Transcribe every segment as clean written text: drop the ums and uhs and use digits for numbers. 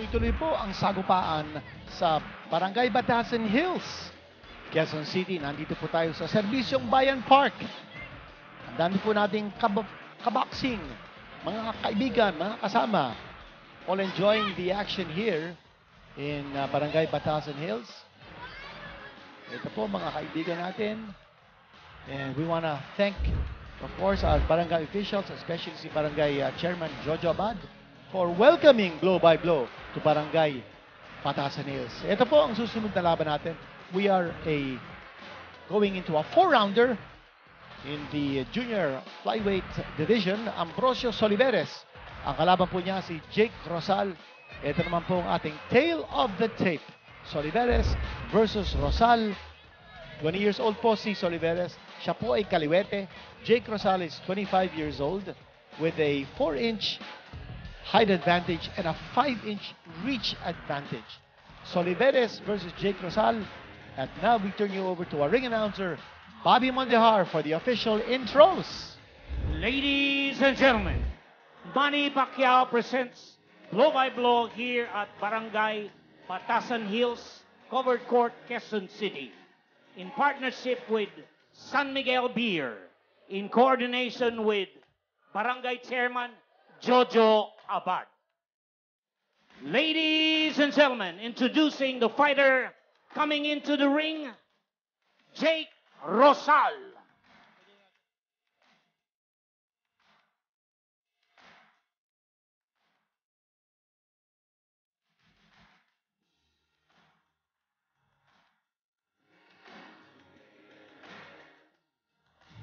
Tuloy-tuloy po ang sagupaan sa Barangay Batasan Hills, Quezon City. Nandito po tayo sa Serbisyong Bayan Park. Ang dami po nating kaboxing, mga kaibigan, mga kasama. All enjoying the action here in Barangay Batasan Hills. Ito po mga kaibigan natin. And we want to thank, of course, our barangay officials, especially si Barangay Chairman Jojo Abad, for welcoming Blow by Blow to Barangay Batasan Hills. Ito po ang susunod na laban natin. We are going into a 4-rounder in the junior flyweight division. Ambrosio Soliveres. Ang kalaban po niya si Jake Rosal. Ito naman po ang ating tail of the tape. Soliveres versus Rosal. 20 years old po si Soliveres. Siya po ay kaliwete. Jake Rosal is 25 years old with a 4-inch height advantage and a 5-inch reach advantage. Soliveres versus Jake Rosal. And now we turn you over to our ring announcer, Bobby Mondejar, for the official intros. Ladies and gentlemen, Manny Pacquiao presents Blow by Blow here at Barangay Batasan Hills, Covered Court, Quezon City, in partnership with San Miguel Beer, in coordination with Barangay Chairman Jojo Abad. Ladies and gentlemen, introducing the fighter coming into the ring, Jake Rosal.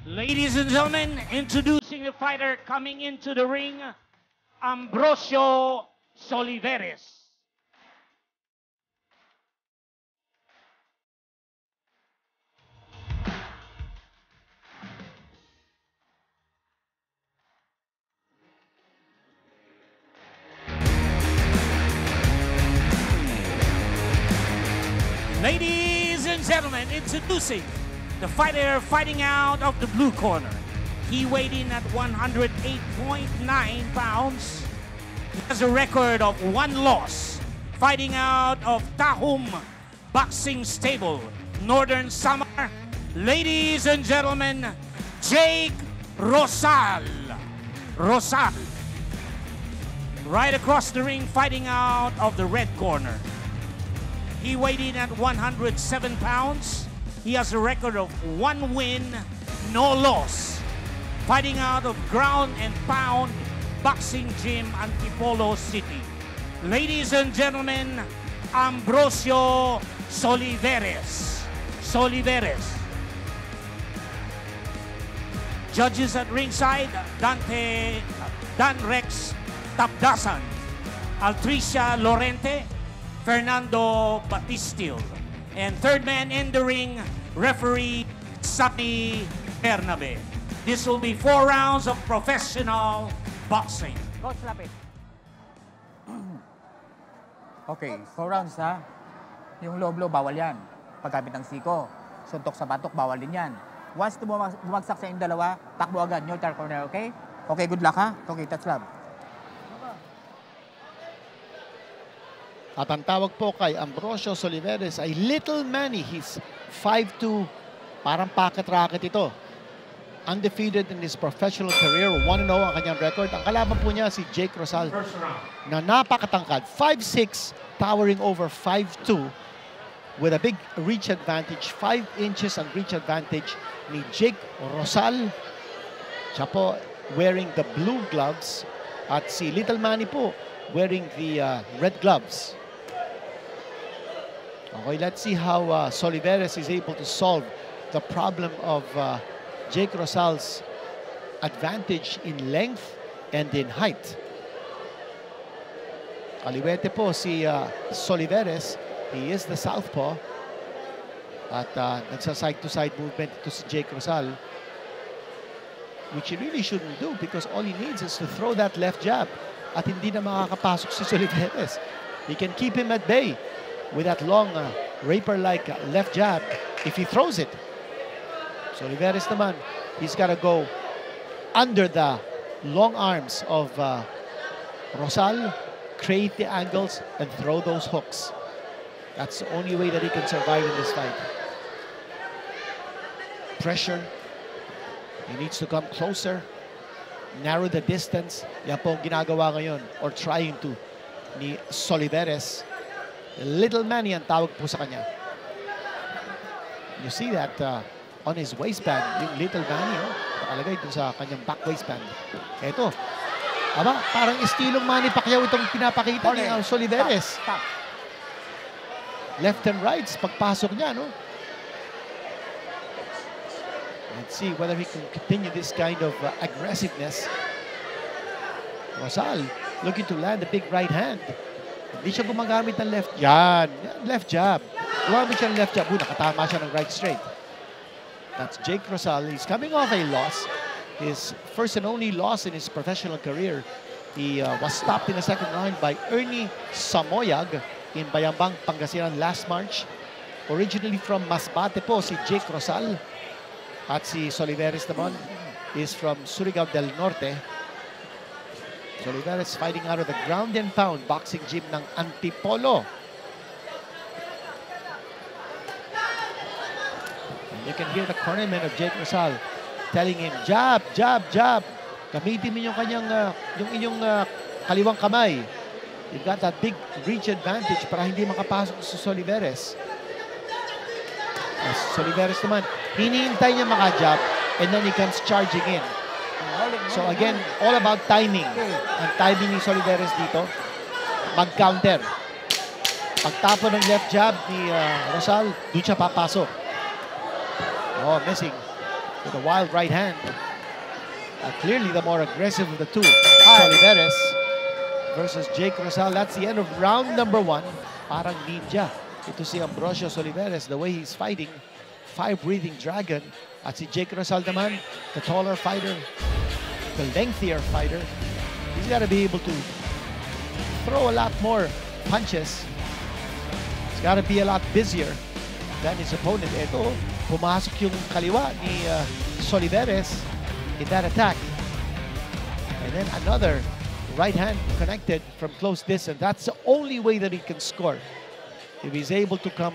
Ladies and gentlemen, introducing the fighter coming into the ring, Ambrosio Soliveres. Ladies and gentlemen, introducing the fighter fighting out of the blue corner. He weighed in at 108.9 pounds. He has a record of 1 loss. Fighting out of Tahum Boxing Stable, Northern Samar. Ladies and gentlemen, Jake Rosal. Rosal. Right across the ring, fighting out of the red corner. He weighed in at 107 pounds. He has a record of 1 win, no loss. Fighting out of Ground and Pound Boxing Gym, Antipolo City. Ladies and gentlemen, Ambrosio Soliveres. Soliveres. Judges at ringside, Dan Rex Tapdasan, Altricia Lorente, Fernando Batistil. And third man in the ring, referee Sami Bernabe. This will be 4 rounds of professional boxing. Coach Lapid. Okay, 4 rounds ha. Yung low blow, bawal yan. Paggamit ng siko. Suntok sa batok, bawal din yan. Once bumagsak sa yung dalawa, takbo agad, neutral corner, okay? Okay, good luck ha. Okay, touch love. At ang tawag po kay Ambrosio Soliveres ay Little Manny. He's 5'2", parang pocket-rocket ito. Undefeated in his professional career, 1-0 ang kanyang record. Ang kalaban po niya si Jake Rosal na napakatangkad, 5'6", towering over 5'2", with a big reach advantage, 5 inches ang reach advantage ni Jake Rosal. Siya po wearing the blue gloves at si Little Manny po wearing the red gloves. Okay, let's see how Soliveres is able to solve the problem of Jake Rosal's advantage in length and in height. Kaliwete po si Soliveres. He is the southpaw. At nagsa-side-to-side movement ito si Jake Rosal, which he really shouldn't do because all he needs is to throw that left jab at hindi na makakapasok si Soliveres. He can keep him at bay with that long raper-like left jab if he throws it. Soliveres naman, he's got to go under the long arms of Rosal create the angles, and throw those hooks. That's the only way that he can survive in this fight. Pressure. He needs to come closer, narrow the distance. Yan po ang ginagawa ngayon, or trying to, ni Soliveres. Little Manny ang tawag po sa kanya. You see that on his waistband, yung Little Manny, nakalagay dun sa kanyang back waistband. Eto, aba, parang estilong Manny Pacquiao itong pinapakita ni Soliveres. Stop. Left and rights, pagpasok niya, no? Let's see whether he can continue this kind of aggressiveness. Rosal looking to land a big right hand. Hindi siya gumagamit ng left. Yan, left jab. Gumamit siya ng left jab. Nakatama siya ng right straight. That's Jake Rosal. He's coming off a loss. His first and only loss in his professional career. He was stopped in the second round by Ernie Samoyag in Bayambang, Pangasinan last March. Originally from Masbate po si Jake Rosal. At si Soliveres naman is from Surigao del Norte. Soliveres fighting out of the ground and pound boxing gym ng Antipolo. And you can hear the cornerman of Jake Rosal telling him, jab, jab, jab. Gamitin mo yung kanyang, yung inyong kaliwang kamay. You've got that big reach advantage para hindi makapasok sa Soliveres. Soliveres naman, hinihintay niya maka-jab and then he comes charging in. So again, all about timing. Ang timing ni Soliveres dito, mag-counter. Pagtapo ng left jab ni Rosal, doon siya papasok. Oh, missing with a wild right hand. Clearly the more aggressive of the two, Soliveres versus Jake Rosal. That's the end of round number 1. Parang ninja. Ito si Ambrosio Soliveres, the way he's fighting, fire-breathing dragon. At si Jake Rosal naman, the taller fighter, the lengthier fighter. He's got to be able to throw a lot more punches. He's got to be a lot busier than his opponent. Ito, pumasok yung kaliwa ni Soliveres in that attack. And then another right hand connected from close distance. That's the only way that he can score. If he's able to come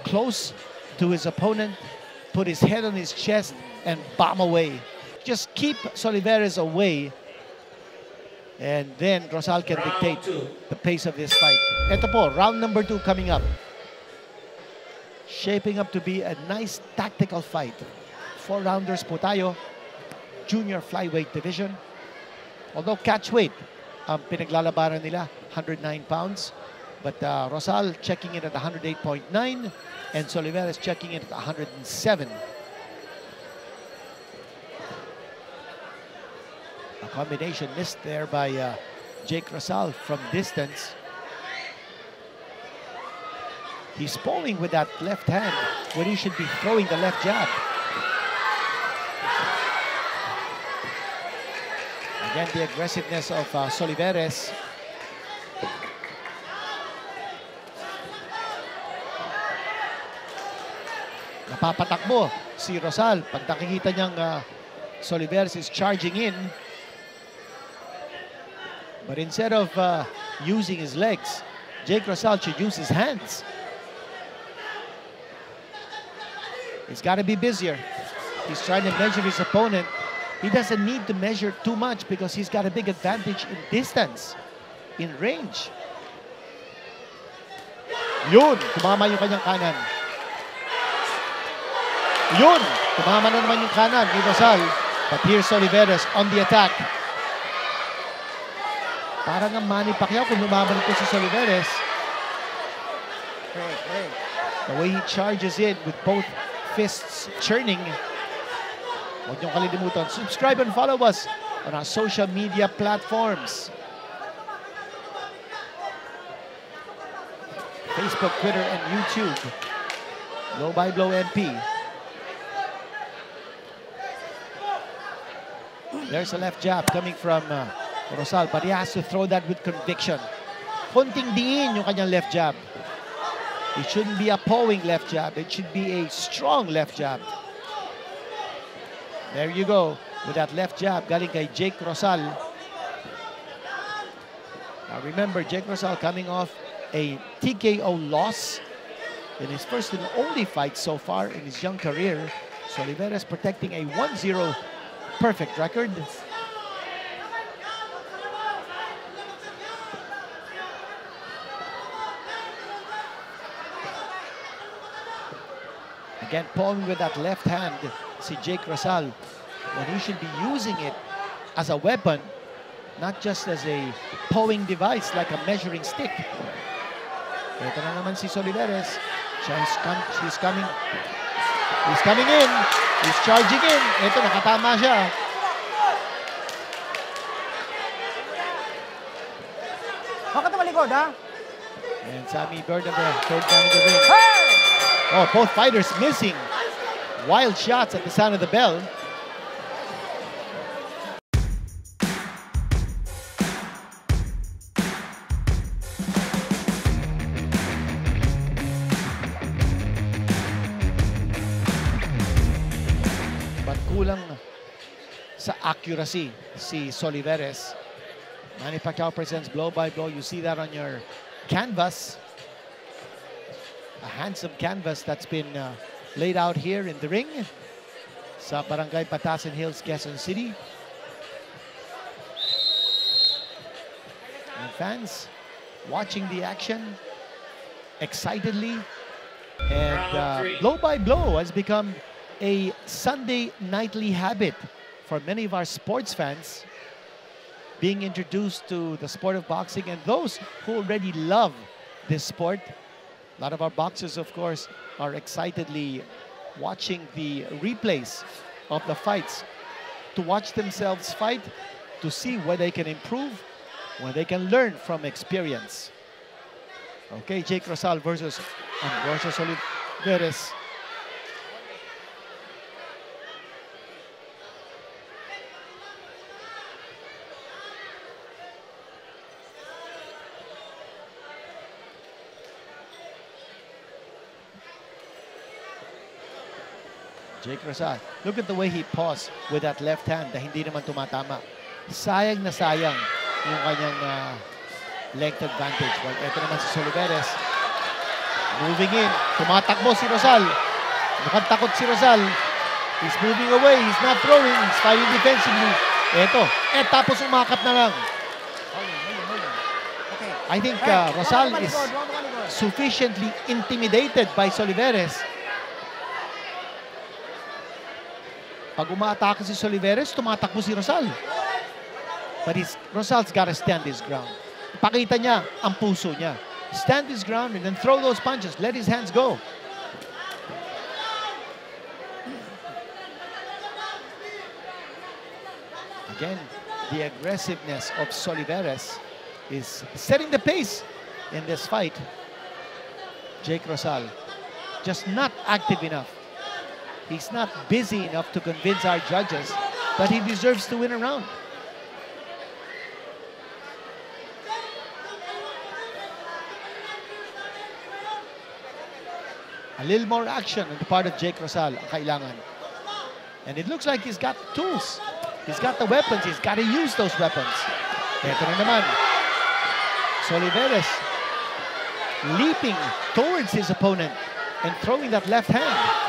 close to his opponent, put his head on his chest, and bomb away. Just keep Soliveres away, and then Rosal can dictate the pace of this fight. Ito po, round number 2 coming up. Shaping up to be a nice tactical fight. 4-rounders po tayo. Junior flyweight division. Although catch weight, ang pinaglalabanan nila, 109 pounds. But Rosal checking in at 108.9 and Soliveres checking in at 107. A combination missed there by Jake Rosal from distance. He's pulling with that left hand when he should be throwing the left jab. Again, the aggressiveness of Soliveres. Napapatakbo si Rosal. Pag nakikita niyang Soliveres is charging in. But instead of using his legs, Jake Rosal should use his hands. He's got to be busier. He's trying to measure his opponent. He doesn't need to measure too much because he's got a big advantage in distance, in range. Yun, tumama yung kanyang kanan. Yun! Tumama na naman yung kanan ni Rosal. But here's Soliveres on the attack. Parang ang Manny Pacquiao kung lumaban ito si Soliveres. The way he charges in with both fists churning. Huwag niyong kalilimutan. Subscribe and follow us on our social media platforms. Facebook, Twitter, and YouTube. Blow by Blow MP. There's a left jab coming from Rosal, but he has to throw that with conviction. Konting diin yung kanyang left jab. It shouldn't be a pawing left jab. It should be a strong left jab. There you go with that left jab galing kay Jake Rosal. Remember, Jake Rosal coming off a TKO loss in his first and only fight so far in his young career. So Oliveres protecting a 1-0 perfect record. Again, pawing with that left hand, si Jake Rosal, when he should be using it as a weapon, not just as a pawing device like a measuring stick. Ito na naman si Oliveres. He's coming in. He's charging in. Ito, nakatama siya. Bakit tumalikod, ha? And Sammy Bird of the third man in the ring. Hey! Oh, both fighters missing. Wild shots at the sound of the bell. But kulang sa accuracy si Oliveres. Manny Pacquiao presents blow by blow. You see that on your canvas. A handsome canvas that's been laid out here in the ring sa Barangay Batasan Hills, Quezon City. And fans watching the action excitedly. And blow by blow has become a Sunday nightly habit for many of our sports fans, being introduced to the sport of boxing, and those who already love this sport. A lot of our boxers, of course, are excitedly watching the replays of the fights to watch themselves fight, to see where they can improve, where they can learn from experience. Okay, Jake Rosal versus Ambrosius Oliveres. Jake Rosal, look at the way he paused with that left hand na hindi naman tumatama. Sayang na sayang yung kanyang length advantage. Well, ito naman si Oliveres. Moving in. Tumatakbo si Rosal. Nakatakot si Rosal. He's moving away. He's not throwing. He's fighting defensively. Ito. Tapos umakap na lang. I think Rosal is sufficiently intimidated by Oliveres. Pag umaatake si Oliveres, tumatakbo si Rosal. But Rosal's got to stand his ground. Pakita niya ang puso niya. Stand his ground and then throw those punches. Let his hands go. Again, the aggressiveness of Oliveres is setting the pace in this fight. Jake Rosal, just not active enough. He's not busy enough to convince our judges that he deserves to win a round. A little more action on the part of Jake Rosal ang kailangan. And it looks like he's got tools. He's got the weapons. He's got to use those weapons. Ito na naman. Oliveres leaping towards his opponent and throwing that left hand.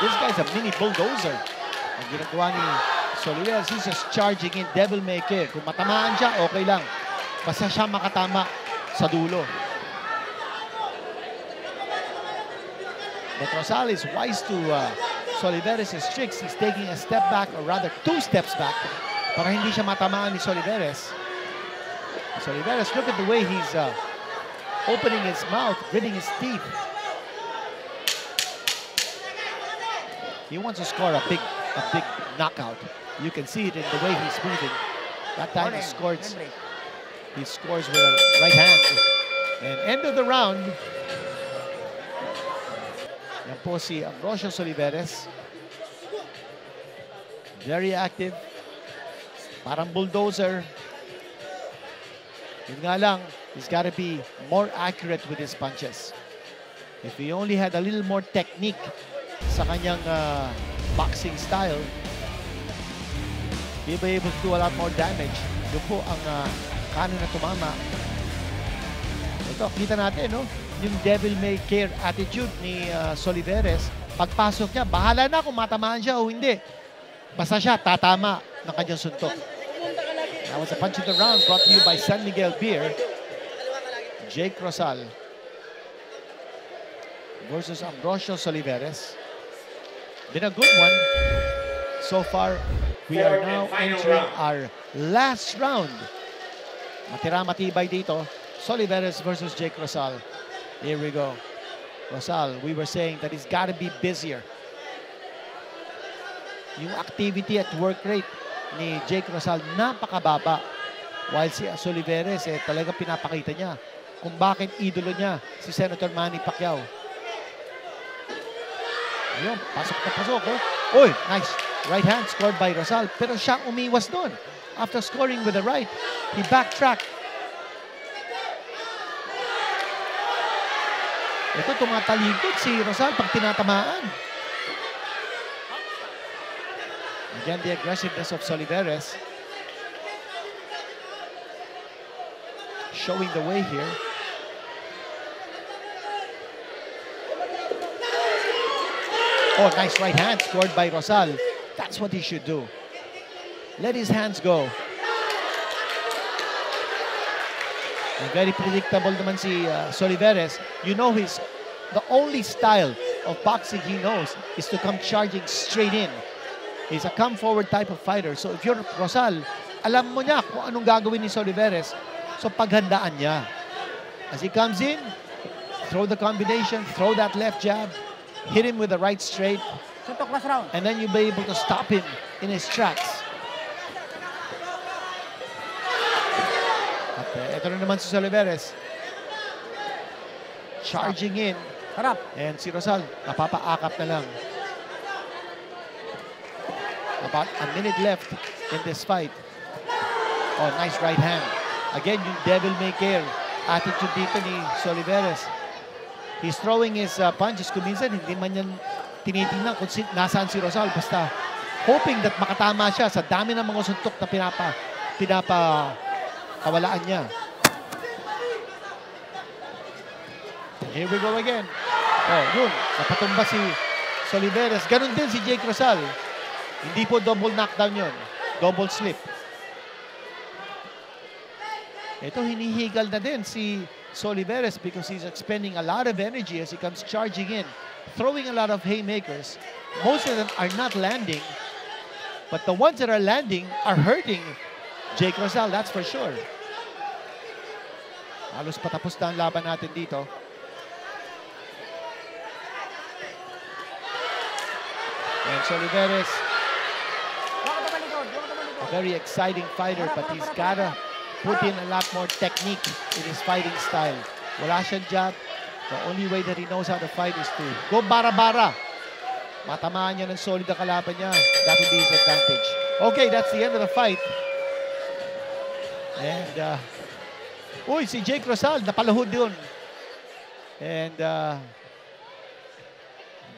This guy's a mini bulldozer. Ang ginagawa ni Oliveres, he's just charging in, devil may care. Kung matamaan siya, okay lang. Basta siya makatama sa dulo. But Rosal is wise to Oliveres' tricks. He's taking a step back, or rather 2 steps back, para hindi siya matamaan ni Oliveres. Oliveres, look at the way he's opening his mouth, gritting his teeth. He wants to score a big knockout. You can see it in the way he's moving. That time he scores with a right hand. And end of the round. Yan po si Ambrosius Oliveres. Very active. Parang bulldozer. Yun nga lang, he's got to be more accurate with his punches. If he only had a little more technique sa kanyang boxing style, he'll be able to do a lot more damage. Yun po ang kanan na tumama. Ito, kita natin, no? Yung devil may care attitude ni Soliveres. Pagpasok niya, bahala na kung matamaan siya o hindi. Basta siya, tatama ng kanyang suntok. That was a punch in the round brought to you by San Miguel Beer. Jake Rosal versus Ambrosio Soliveres. Been a good one. So far, we are now entering our last round. Matira-matibay dito. Soliveres versus Jake Rosal. Here we go. Rosal, we were saying that he's got to be busier. Yung activity at work rate ni Jake Rosal napakababa. While si Soliveres, talaga pinapakita niya kung bakit idolo niya si Senator Manny Pacquiao. Ayun, pasok na pasok. Oh. Uy, nice. Right hand scored by Rosal. Pero siya umiwas doon. After scoring with the right, he backtracked. Ito, tumatalikod si Rosal pag tinatamaan. Again, the aggressiveness of Soliveres. Showing the way here. Oh, nice right hand scored by Rosal. That's what he should do. Let his hands go. And very predictable naman si Soliveres. You know the only style of boxing he knows is to come charging straight in. He's a come-forward type of fighter. So if you're Rosal, alam mo niya kung anong gagawin ni Soliveres. So paghandaan niya. As he comes in, throw the combination, throw that left jab, hit him with the right straight, Suntok last round. and then you'll be able to stop him in his tracks. At ito na naman si Soliveres. Charging in. Harap. And si Rosal, napapaakap na lang. About a minute left in this fight. Oh, nice right hand. Again, yung devil may care attitude dito ni Soliveres. He's throwing his punches. Kung minsan, hindi man yan tinitingnan kung nasaan si Rosal. Basta hoping that makatama siya sa dami ng mga suntok na pinapakawalaan niya. Here we go again. Oh, yun. Napatumba si Soliveres. Ganon din si Jake Rosal. Hindi po double knockdown yun. Double slip. Ito, hinihigal na din si Soliveres because he's expending a lot of energy as he comes charging in, throwing a lot of haymakers. Most of them are not landing, but the ones that are landing are hurting Jake Rosal, that's for sure. Halos patapos na ang laban natin dito. And Soliveres, a very exciting fighter, but he's gotta put in a lot more technique in his fighting style. Wala siyang jab. The only way that he knows how to fight is to go bara-bara. Matamaan niya ng solid ang kalaban niya. That would be his advantage. Okay, that's the end of the fight. And, uy, si Jake Rosal, napalahod yun. And,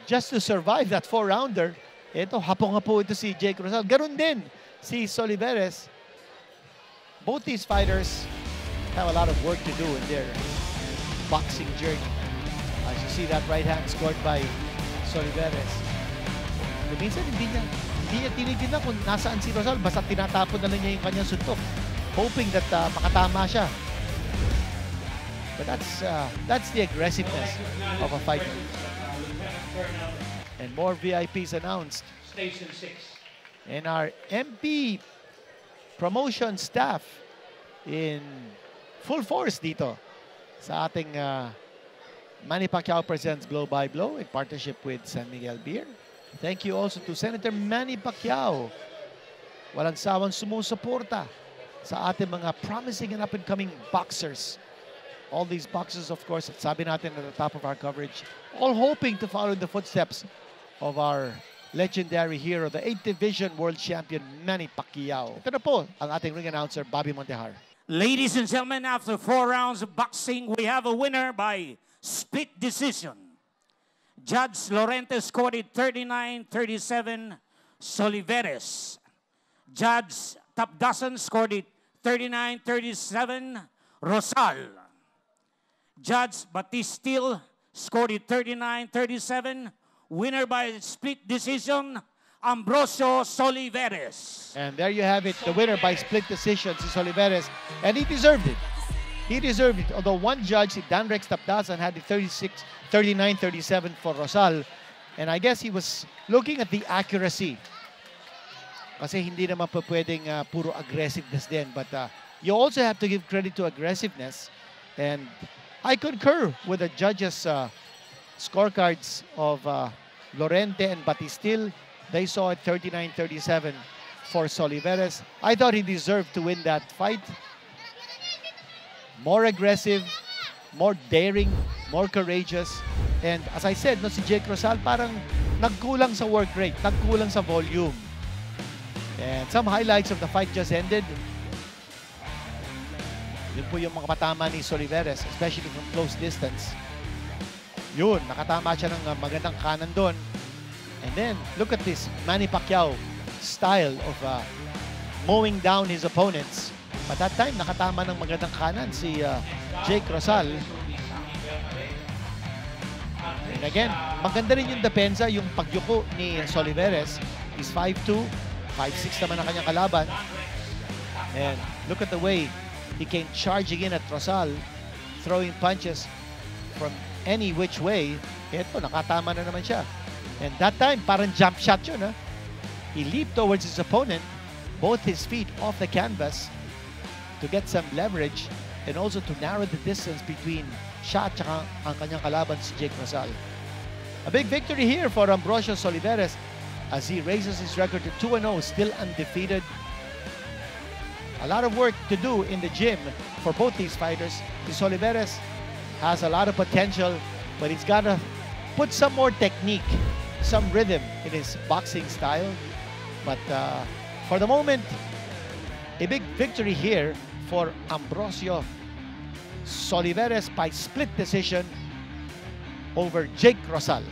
just to survive that 4-rounder, ito, hapong-hapo ito si Jake Rosal. Ganun din si Soliveres. Both these fighters have a lot of work to do in their boxing journey. As you see that right hand scored by Soliveres. Minsan hindi niya tinignan kung nasaan si Rosal. Basta tinatapon na lang niya yung kanyang suntok. Hoping that makatama siya. But that's the aggressiveness of a fighter. And more VIPs announced. Station 6. And our MP promotion staff in full force dito sa ating Manny Pacquiao Presents Blow by Blow in partnership with San Miguel Beer. Thank you also to Senator Manny Pacquiao. Walang sawang sumusuporta sa ating mga promising and up-and-coming boxers. All these boxers, of course, at sabi natin at the top of our coverage, all hoping to follow in the footsteps of our legendary hero, the 8th Division World Champion, Manny Pacquiao. Ito na po ang ating ring announcer, Bobby Montehar. Ladies and gentlemen, after 4 rounds of boxing, we have a winner by split decision. Judge Lorente scored it 39-37, Soliveres. Judge Tapdasan scored it 39-37, Rosal. Judge Batistil scored it 39-37, winner by split decision, Ambrosio Soliveres. And there you have it, the winner by split decision is Oliveres, and he deserved it. He deserved it. Although one judge, si Dan Rex Tapdasan, had it 39-37 for Rosal, and I guess he was looking at the accuracy. Kasi hindi naman pa pwedeng puro aggressiveness din, but you also have to give credit to aggressiveness, and I concur with the judges' scorecards of Lorente and Batistil. They saw it 39-37 for Soliveres. I thought he deserved to win that fight. More aggressive, more daring, more courageous. And as I said, no, si Jake Rosal parang nagkulang sa work rate, nagkulang sa volume. And some highlights of the fight just ended. Yun po yung mga patama ni Soliveres, especially from close distance. Yun, nakatama siya ng magandang kanan doon. And then, look at this Manny Pacquiao style of mowing down his opponents. But that time, nakatama ng magandang kanan si Jake Rosal. And again, maganda rin yung depensa, yung pagyuko ni Soliveres. He's 5'2", 5'6" naman ang kanyang kalaban. And look at the way he came charging in at Rosal, throwing punches from any which way. Ito, nakatama na naman siya. And that time, parang jump shot yun. He leaped towards his opponent, both his feet off the canvas, to get some leverage and also to narrow the distance between siya at ang kanyang kalaban si Jake Rosal. A big victory here for Ambrosio Soliveres as he raises his record to 2-0, still undefeated. A lot of work to do in the gym for both these fighters. Soliveres has a lot of potential, but he's got to put some more technique, some rhythm in his boxing style. But for the moment, a big victory here for Ambrosio Soliveres by split decision over Jake Rosal.